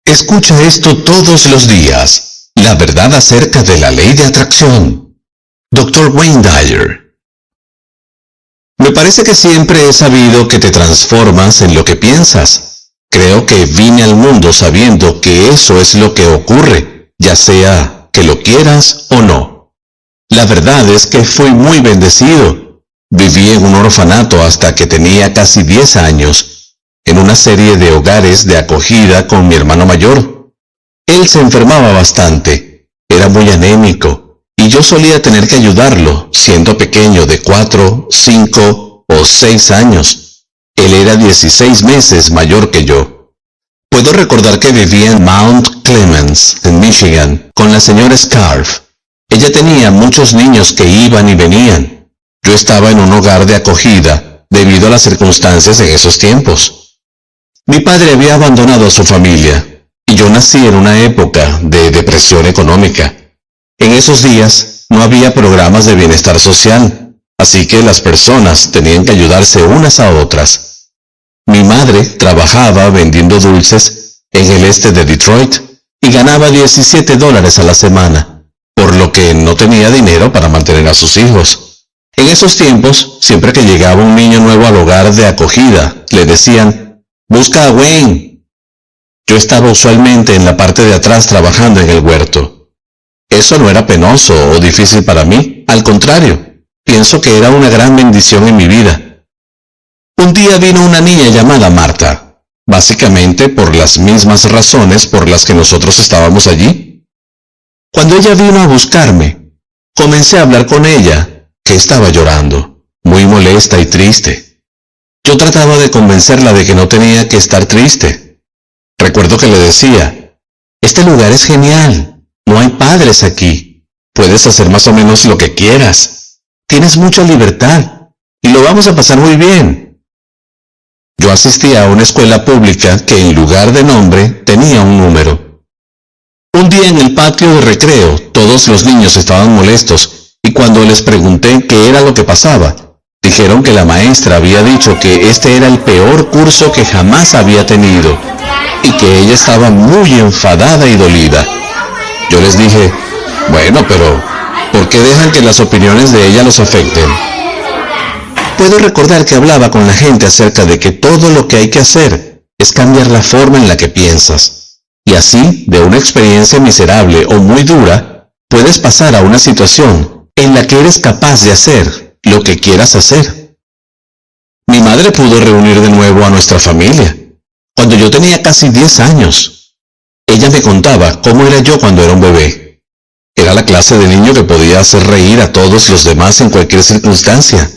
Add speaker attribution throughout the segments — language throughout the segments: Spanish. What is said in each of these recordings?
Speaker 1: Escucha esto todos los días. La verdad acerca de la ley de atracción. Dr. Wayne Dyer. Me parece que siempre he sabido que te transformas en lo que piensas. Creo que vine al mundo sabiendo que eso es lo que ocurre, ya sea que lo quieras o no. La verdad es que fui muy bendecido. Viví en un orfanato hasta que tenía casi 10 años, en una serie de hogares de acogida con mi hermano mayor. Él se enfermaba bastante, era muy anémico, y yo solía tener que ayudarlo, siendo pequeño de 4, 5 o 6 años. Él era 16 meses mayor que yo. Puedo recordar que vivía en Mount Clemens, en Michigan, con la señora Scarf. Ella tenía muchos niños que iban y venían. Yo estaba en un hogar de acogida debido a las circunstancias en esos tiempos. Mi padre había abandonado a su familia, y yo nací en una época de depresión económica. En esos días no había programas de bienestar social, así que las personas tenían que ayudarse unas a otras. Mi madre trabajaba vendiendo dulces en el este de Detroit y ganaba $17 a la semana, por lo que no tenía dinero para mantener a sus hijos. En esos tiempos, siempre que llegaba un niño nuevo al hogar de acogida, le decían: «Busca a Wayne». Yo estaba usualmente en la parte de atrás trabajando en el huerto. Eso no era penoso o difícil para mí, al contrario, pienso que era una gran bendición en mi vida. Un día vino una niña llamada Marta, básicamente por las mismas razones por las que nosotros estábamos allí. Cuando ella vino a buscarme, comencé a hablar con ella, que estaba llorando, muy molesta y triste. Yo trataba de convencerla de que no tenía que estar triste. Recuerdo que le decía: «Este lugar es genial, no hay padres aquí, puedes hacer más o menos lo que quieras, tienes mucha libertad, y lo vamos a pasar muy bien». Yo asistía a una escuela pública que en lugar de nombre tenía un número. Un día en el patio de recreo todos los niños estaban molestos y cuando les pregunté qué era lo que pasaba, dijeron que la maestra había dicho que este era el peor curso que jamás había tenido y que ella estaba muy enfadada y dolida. Yo les dije: «Bueno, pero ¿por qué dejan que las opiniones de ella los afecten?». Puedo recordar que hablaba con la gente acerca de que todo lo que hay que hacer es cambiar la forma en la que piensas. Y así, de una experiencia miserable o muy dura, puedes pasar a una situación en la que eres capaz de hacer lo que quieras hacer. Mi madre pudo reunir de nuevo a nuestra familia, cuando yo tenía casi 10 años. Ella me contaba cómo era yo cuando era un bebé. Era la clase de niño que podía hacer reír a todos los demás en cualquier circunstancia.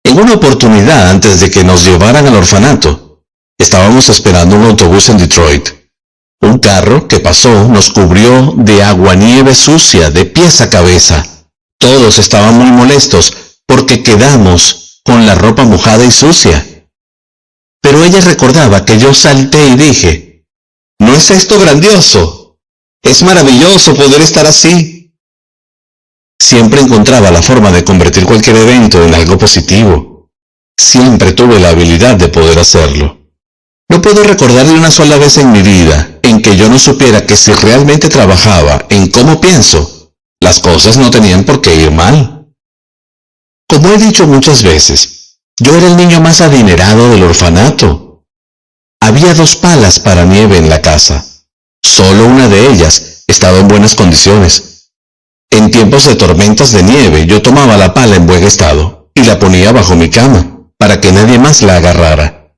Speaker 1: En una oportunidad, antes de que nos llevaran al orfanato, estábamos esperando un autobús en Detroit. Un carro que pasó nos cubrió de aguanieve sucia de pies a cabeza. Todos estaban muy molestos porque quedamos con la ropa mojada y sucia. Pero ella recordaba que yo salté y dije: «¿No es esto grandioso? Es maravilloso poder estar así». Siempre encontraba la forma de convertir cualquier evento en algo positivo. Siempre tuve la habilidad de poder hacerlo. No puedo recordar de una sola vez en mi vida en que yo no supiera que si realmente trabajaba en cómo pienso, las cosas no tenían por qué ir mal. Como he dicho muchas veces, yo era el niño más adinerado del orfanato. Había 2 palas para nieve en la casa. Solo una de ellas estaba en buenas condiciones. En tiempos de tormentas de nieve, yo tomaba la pala en buen estado y la ponía bajo mi cama, para que nadie más la agarrara.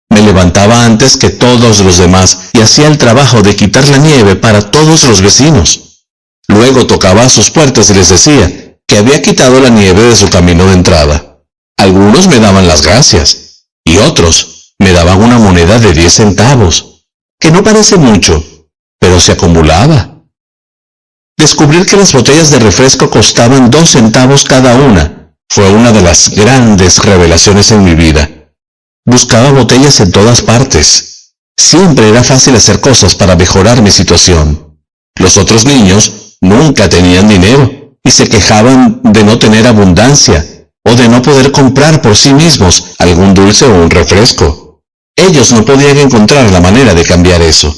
Speaker 1: Me levantaba antes que todos los demás y hacía el trabajo de quitar la nieve para todos los vecinos. Luego tocaba a sus puertas y les decía que había quitado la nieve de su camino de entrada. Algunos me daban las gracias y otros me daban una moneda de 10 centavos, que no parece mucho, pero se acumulaba. Descubrir que las botellas de refresco costaban 2 centavos cada una fue una de las grandes revelaciones en mi vida. Buscaba botellas en todas partes. Siempre era fácil hacer cosas para mejorar mi situación. Los otros niños nunca tenían dinero y se quejaban de no tener abundancia o de no poder comprar por sí mismos algún dulce o un refresco. Ellos no podían encontrar la manera de cambiar eso.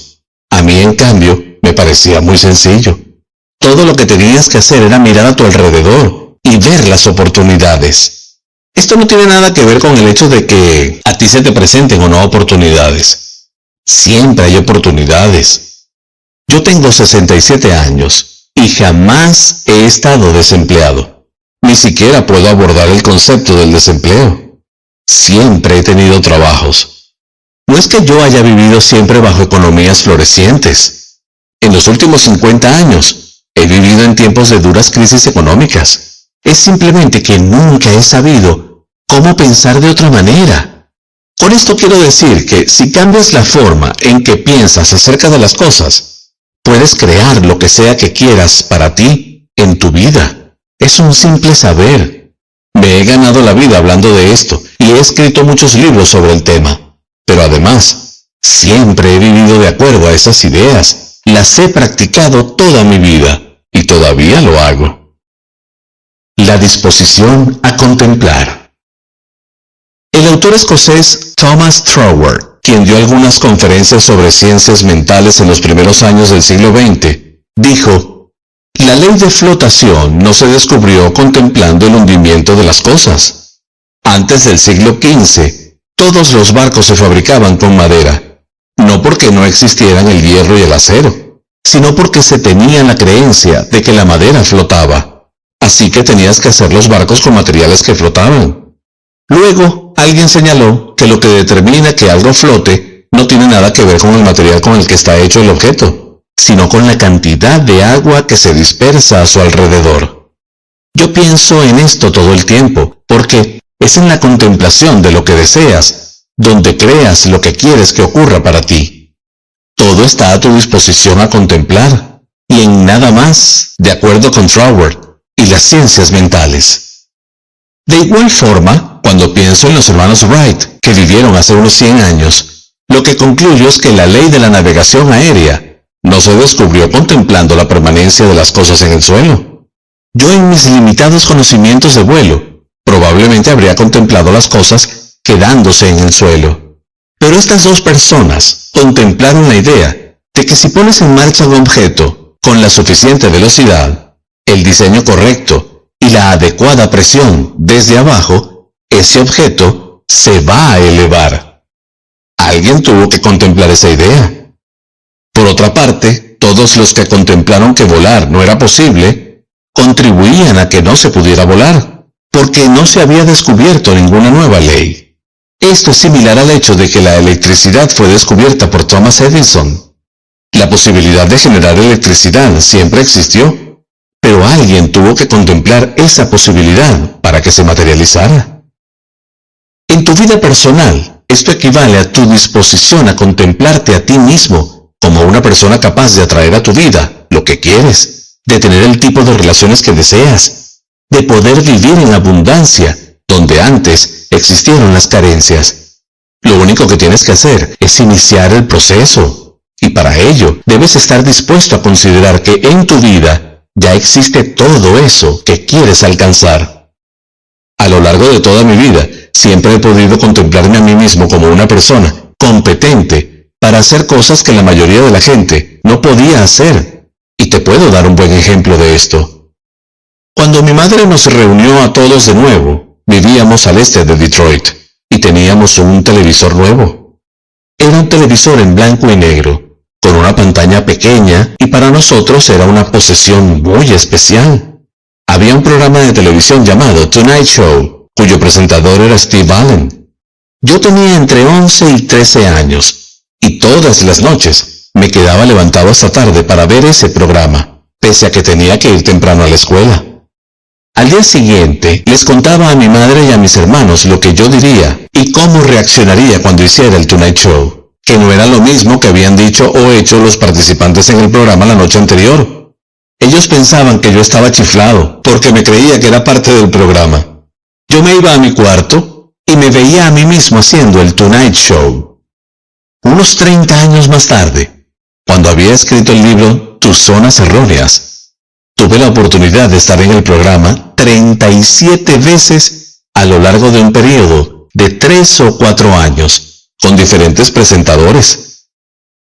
Speaker 1: A mí, en cambio, me parecía muy sencillo. Todo lo que tenías que hacer era mirar a tu alrededor y ver las oportunidades. Esto no tiene nada que ver con el hecho de que a ti se te presenten o no oportunidades. Siempre hay oportunidades. Yo tengo 67 años y jamás he estado desempleado. Ni siquiera puedo abordar el concepto del desempleo. Siempre he tenido trabajos. No es que yo haya vivido siempre bajo economías florecientes. En los últimos 50 años he vivido en tiempos de duras crisis económicas. Es simplemente que nunca he sabido cómo pensar de otra manera. Con esto quiero decir que si cambias la forma en que piensas acerca de las cosas, puedes crear lo que sea que quieras para ti en tu vida. Es un simple saber. Me he ganado la vida hablando de esto y he escrito muchos libros sobre el tema. Pero además, siempre he vivido de acuerdo a esas ideas. Las he practicado toda mi vida y todavía lo hago. La disposición a contemplar. El autor escocés Thomas Troward, quien dio algunas conferencias sobre ciencias mentales en los primeros años del siglo XX, dijo: la ley de flotación no se descubrió contemplando el hundimiento de las cosas. Antes del siglo XV, todos los barcos se fabricaban con madera, no porque no existieran el hierro y el acero, sino porque se tenía la creencia de que la madera flotaba. Así que tenías que hacer los barcos con materiales que flotaban. Luego, alguien señaló que lo que determina que algo flote no tiene nada que ver con el material con el que está hecho el objeto, sino con la cantidad de agua que se dispersa a su alrededor. Yo pienso en esto todo el tiempo, porque es en la contemplación de lo que deseas, donde creas lo que quieres que ocurra para ti. Todo está a tu disposición a contemplar, y en nada más, de acuerdo con Troward y las ciencias mentales. De igual forma, cuando pienso en los hermanos Wright, que vivieron hace unos 100 años, lo que concluyo es que la ley de la navegación aérea no se descubrió contemplando la permanencia de las cosas en el suelo. Yo, en mis limitados conocimientos de vuelo, probablemente habría contemplado las cosas quedándose en el suelo. Pero estas dos personas contemplaron la idea de que si pones en marcha un objeto con la suficiente velocidad, el diseño correcto y la adecuada presión desde abajo, ese objeto se va a elevar. Alguien tuvo que contemplar esa idea. Por otra parte, todos los que contemplaron que volar no era posible, contribuían a que no se pudiera volar, porque no se había descubierto ninguna nueva ley. Esto es similar al hecho de que la electricidad fue descubierta por Thomas Edison. La posibilidad de generar electricidad siempre existió, pero alguien tuvo que contemplar esa posibilidad para que se materializara. En tu vida personal, esto equivale a tu disposición a contemplarte a ti mismo como una persona capaz de atraer a tu vida lo que quieres, de tener el tipo de relaciones que deseas, de poder vivir en abundancia, donde antes existieron las carencias. Lo único que tienes que hacer es iniciar el proceso, y para ello debes estar dispuesto a considerar que en tu vida ya existe todo eso que quieres alcanzar. A lo largo de toda mi vida, siempre he podido contemplarme a mí mismo como una persona competente para hacer cosas que la mayoría de la gente no podía hacer, y te puedo dar un buen ejemplo de esto. Cuando mi madre nos reunió a todos de nuevo, vivíamos al este de Detroit, y teníamos un televisor nuevo. Era un televisor en blanco y negro, con una pantalla pequeña, y para nosotros era una posesión muy especial. Había un programa de televisión llamado Tonight Show, cuyo presentador era Steve Allen. Yo tenía entre 11 y 13 años, y todas las noches me quedaba levantado hasta tarde para ver ese programa, pese a que tenía que ir temprano a la escuela. Al día siguiente, les contaba a mi madre y a mis hermanos lo que yo diría y cómo reaccionaría cuando hiciera el Tonight Show, que no era lo mismo que habían dicho o hecho los participantes en el programa la noche anterior. Ellos pensaban que yo estaba chiflado, porque me creía que era parte del programa. Yo me iba a mi cuarto y me veía a mí mismo haciendo el Tonight Show. Unos 30 años más tarde, cuando había escrito el libro Tus Zonas Erróneas, tuve la oportunidad de estar en el programa 37 veces a lo largo de un periodo de 3 o 4 años, con diferentes presentadores.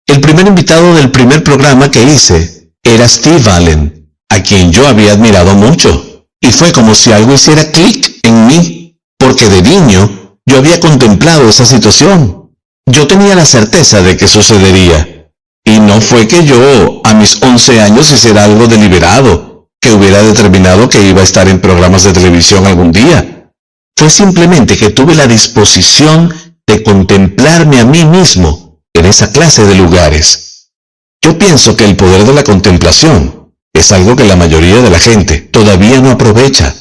Speaker 1: El primer invitado del primer programa que hice era Steve Allen, a quien yo había admirado mucho, y fue como si algo hiciera clic en mí, porque de niño yo había contemplado esa situación. Yo tenía la certeza de que sucedería, y no fue que yo a mis 11 años hiciera algo deliberado, que hubiera determinado que iba a estar en programas de televisión algún día. Fue simplemente que tuve la disposición de contemplarme a mí mismo en esa clase de lugares. Yo pienso que el poder de la contemplación es algo que la mayoría de la gente todavía no aprovecha,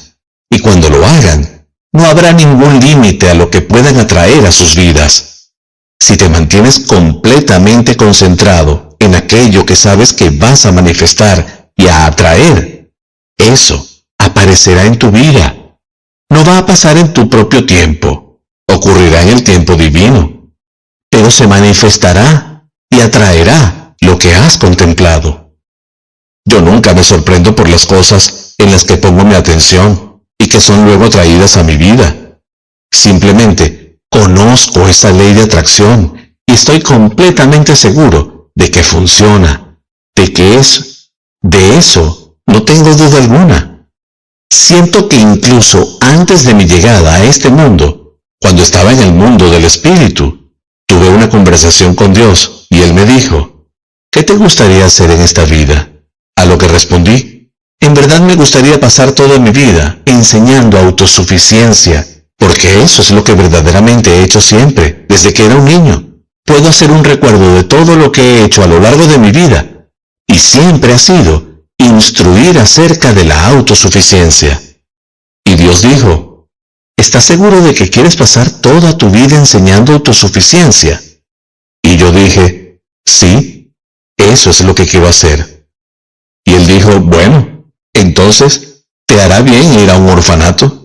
Speaker 1: y cuando lo hagan, no habrá ningún límite a lo que puedan atraer a sus vidas. Si te mantienes completamente concentrado en aquello que sabes que vas a manifestar y a atraer, eso aparecerá en tu vida. No va a pasar en tu propio tiempo, ocurrirá en el tiempo divino, pero se manifestará y atraerá lo que has contemplado. Yo nunca me sorprendo por las cosas en las que pongo mi atención y que son luego atraídas a mi vida. Simplemente conozco esa ley de atracción y estoy completamente seguro de que funciona, de eso no tengo duda alguna. Siento que incluso antes de mi llegada a este mundo, cuando estaba en el mundo del espíritu, tuve una conversación con Dios y Él me dijo, ¿qué te gustaría hacer en esta vida? A lo que respondí, en verdad me gustaría pasar toda mi vida enseñando autosuficiencia, porque eso es lo que verdaderamente he hecho siempre, desde que era un niño. Puedo hacer un recuerdo de todo lo que he hecho a lo largo de mi vida, y siempre ha sido instruir acerca de la autosuficiencia. Y Dios dijo, ¿estás seguro de que quieres pasar toda tu vida enseñando autosuficiencia? Y yo dije, sí, eso es lo que quiero hacer. Y Él dijo, bueno, entonces, ¿te hará bien ir a un orfanato?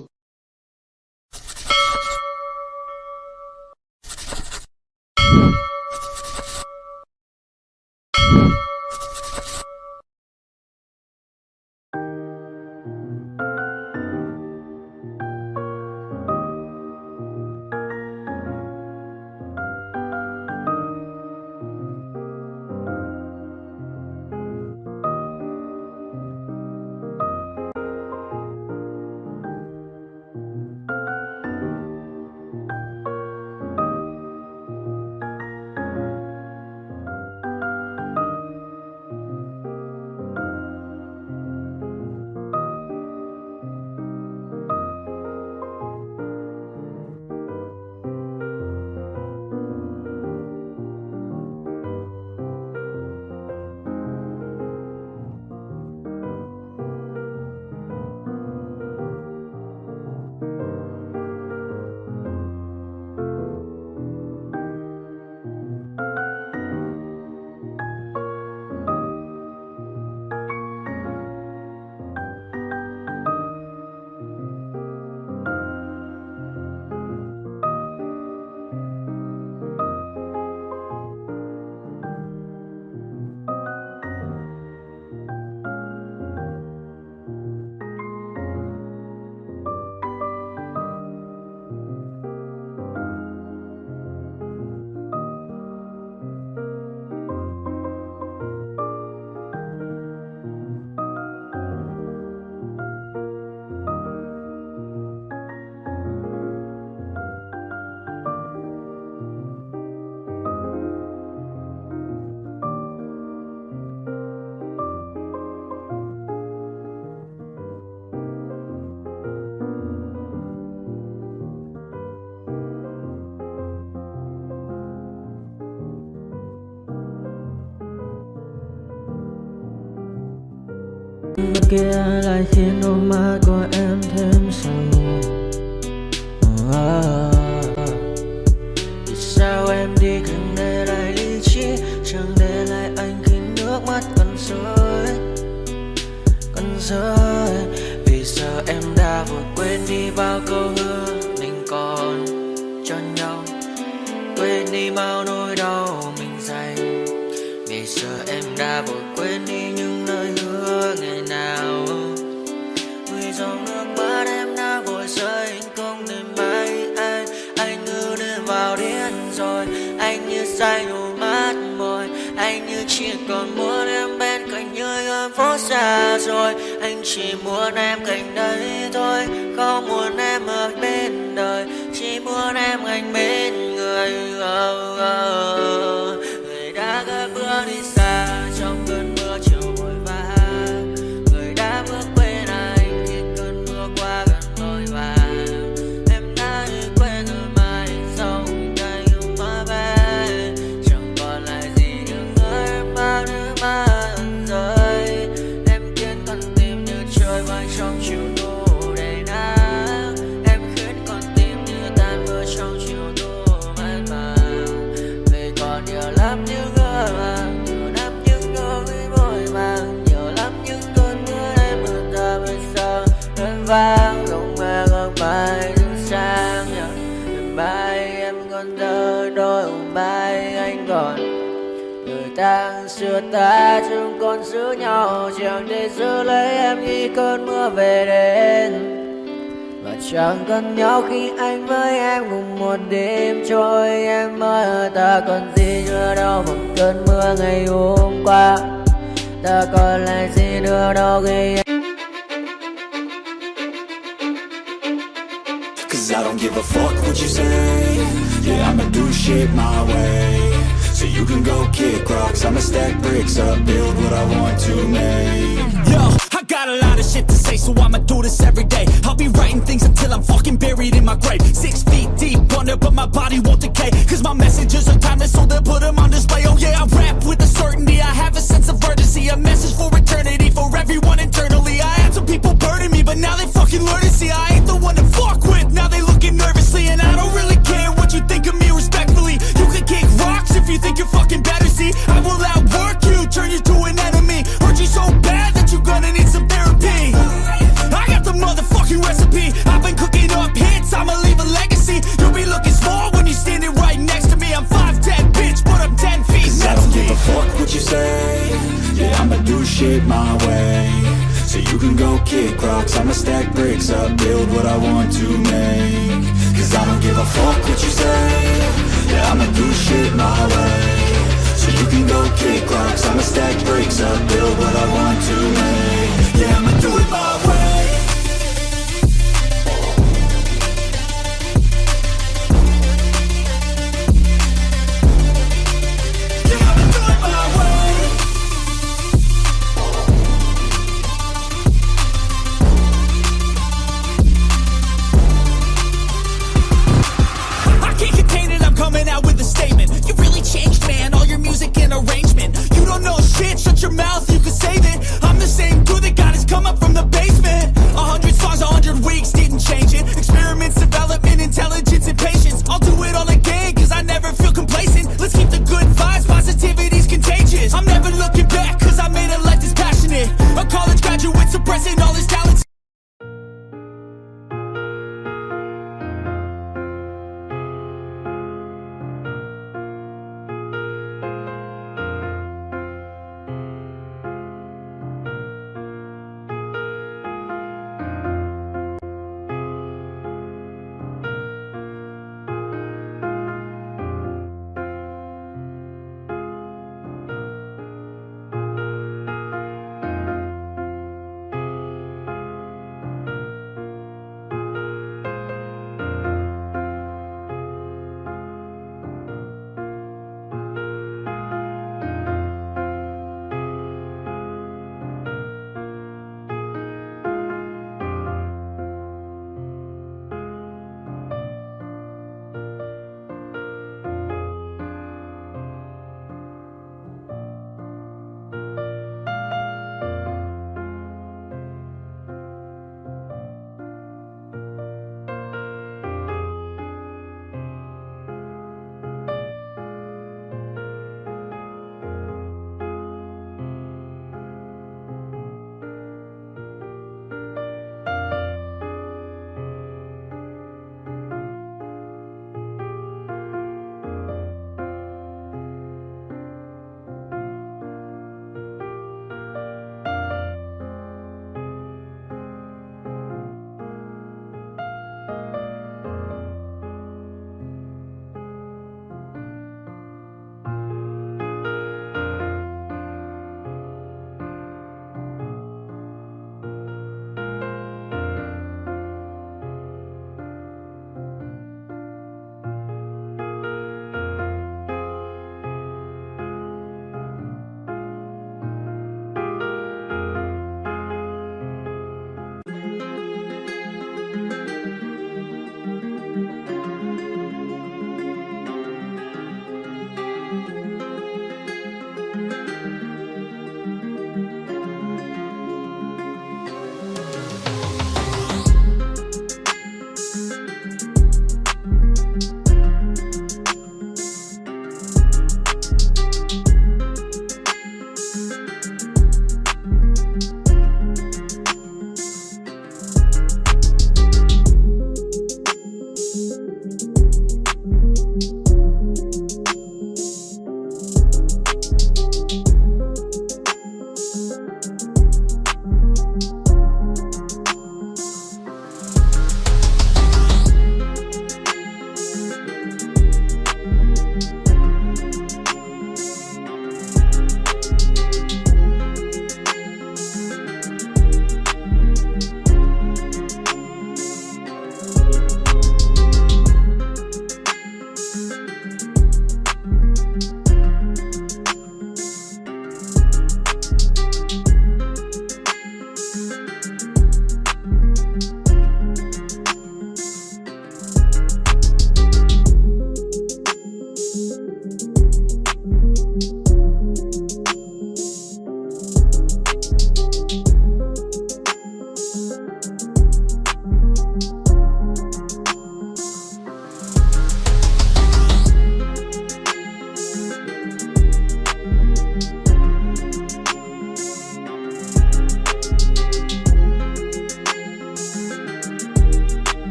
Speaker 2: Bên kia lại khiến đôi mắt của em thêm sầu. Vì sao em đi không để lại lý trí, chẳng để lại anh khi nước mắt còn rơi. Vì sao em đã vội quên đi bao câu hứa mình còn cho nhau, quên đi bao nỗi đau mình dành. Vì sao em đã vội quên đi những lời hứa ngày nào, vì dòng nước mắt em đã vội rơi không thể mãi anh như nên vào điên rồi, anh như say đôi mắt môi, còn muốn em bên cạnh như ở phố xa rồi. Anh chỉ muốn em cạnh đấy thôi, không muốn em ở bên đời, chỉ muốn em anh bên người. Người đã gỡ bước đi xa trong cơn mưa chiều vội vã, người đã bước quên anh khi cơn mưa qua gần vội vã. Em đã quên rồi mai sau đây mà về, chẳng còn lại gì những người bao nước mắt rơi. Em khiến con tim như trôi bay trong chiều thu đầy nắng, em khiến con tim như tan vỡ trong chiều thu mát màng. Vì còn nhiều lắm những ngỡ màng, nhiều lắm những nỗi vội vàng, nhiều lắm những cơn mưa em mưa ta bây giờ đơn vang. Không mơ không mai đứng sang đêm mai em còn thơ đôi hôm mai anh còn người ta xưa ta chúng còn giữ nhau, chẳng để giữ lấy em khi cơn mưa về đến. Và chẳng cần nhau khi anh với em cùng một đêm trôi, em ơi ta còn gì nữa đâu bằng cơn mưa ngày hôm qua, ta còn lại gì nữa đâu khi em.
Speaker 3: Cause I don't give a fuck what you say. Yeah, I'ma do shit my way. So you can go kick rocks, I'ma stack bricks up, build what I want to make. Yo, I got a lot of shit to say, so I'ma do this every day. I'll be writing things until I'm fucking buried in my grave. 6 feet deep under, but my body won't decay. Cause my messages are timeless, so they'll put them on display. Oh yeah, I rap with a certainty, I have a sense of urgency. A message for eternity, for everyone internally. I had some people burning me, but now they fucking learn to see I ain't the one to fuck with. Now they looking nervously, and I don't really care what you think of me respectfully. You can kick rocks if you think you're fucking better, see. I will outwork you, turn you to an enemy. Hurt you so bad that you're gonna need some therapy. I got the motherfucking recipe, I've been cooking up hits, I'ma leave a legacy. You'll be looking small when you're standing right next to me. I'm 5'10", bitch, but I'm 10 feet next to me. I don't give a fuck what you say. Yeah, I'ma do shit my way. So you can go kick rocks, I'ma stack bricks up, build what I want to make. Cause I don't give a fuck what you say. Yeah, I'ma do shit my way. So you can go kick rocks, I'ma stack bricks up, build what I want to make. Yeah, I'ma do it my way. Coming out with a statement. You really changed, man, all your music and arrangement. You don't know shit, shut your mouth, you can save it. I'm the same dude that got his come up from the basement. 100 songs, 100 weeks, didn't change it. Experiments, development, intelligence, and patience. I'll do it all again, cause I never feel complacent. Let's keep the good vibes, positivity's contagious. I'm never looking